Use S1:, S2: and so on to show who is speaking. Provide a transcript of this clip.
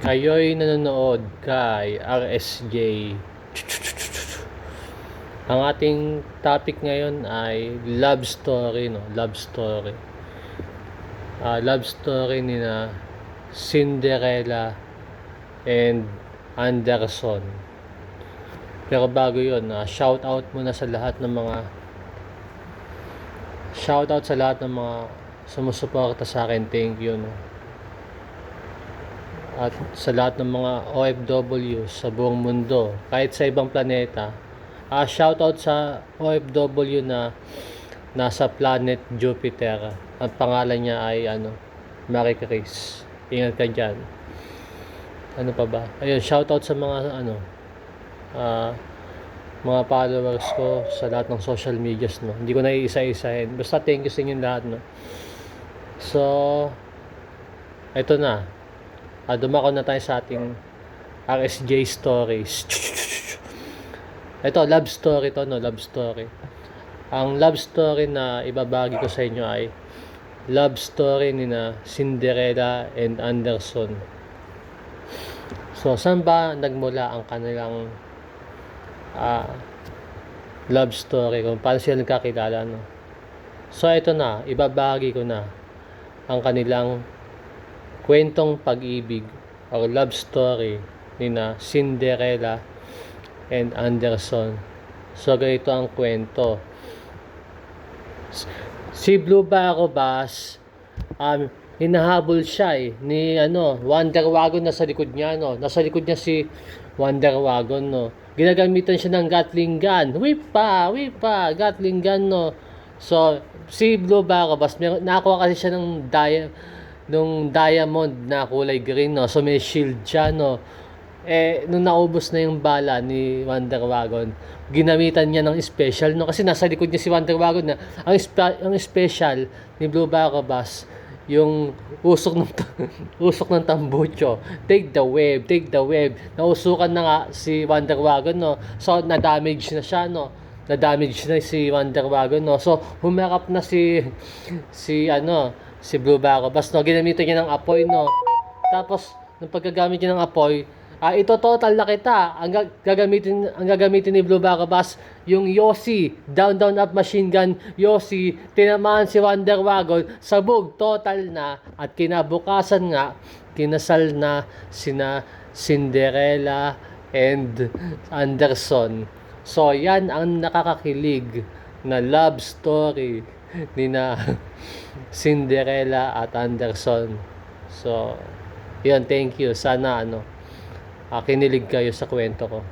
S1: Kayo'y nanonood kay RSJ. Ang ating topic ngayon ay love story, no? Love story. Love story ni na Cinderella and Anderson. Pero bago 'yon, shout out muna sa lahat ng mga sumusuporta sa akin. Thank you, no? At sa lahat ng mga OFW sa buong mundo, kahit sa ibang planeta. Shoutout sa OFW na nasa planet Jupiter. Ang pangalan niya ay Marie Chris. Ingat ka dyan. Ano pa ba? Ayun, shoutout sa mga mga followers ko sa lahat ng social medias, no. Hindi ko na iisa-isahin. Basta thank you sa inyo lahat, no. So, ito na. Dumako na tayo sa ating RSJ stories. Ito, love story to, no? Love story. Ang love story na ibabagi ko sa inyo ay love story ni na Cinderella and Anderson. So, saan ba nagmula ang kanilang love story? Kung paano sila nagkakilala, no? So, ito na. Ibabagi ko na ang kanilang kwentong pag-ibig o love story ni na Cinderella and Anderson. So, ganito ang kwento. Si Blue Barabas, hinahabol siya ni Wonder Wagon. Nasa likod niya, no? Nasa likod niya si Wonder Wagon, no? Ginagamitan siya ng Gatling gun. Wipa, Gatling gun, no? So, si Blue Barabas, nakakuha kasi siya nung diamond na kulay green, no? So, may shield siya, no? Nung naubos na yung bala ni Wonder Wagon, ginamitan niya ng special, no? Kasi nasa likod niya si Wonder Wagon na ang special ni Blue Barabas, yung usok ng tambucho. Take the wave. Nausukan na nga si Wonder Wagon, no? So, na-damage na siya, no? Na-damage na si Wonder Wagon, no? So, humarap na si Blue Barabas, no? Ginamitan niya ng apoy, no? Tapos, nung paggagamit niya ng apoy, ito total na kita. Ang gagamitin ni Blue Barabas, yung Yossi, down up machine gun Yossi, tinamaan si Wonder Wagon, sabog, total na. At kinabukasan nga, kinasal na sina Cinderella and Anderson. So, yan ang nakakakilig na love story ni na Cinderella at Anderson. So, yun, thank you. Sana kinilig kayo sa kwento ko.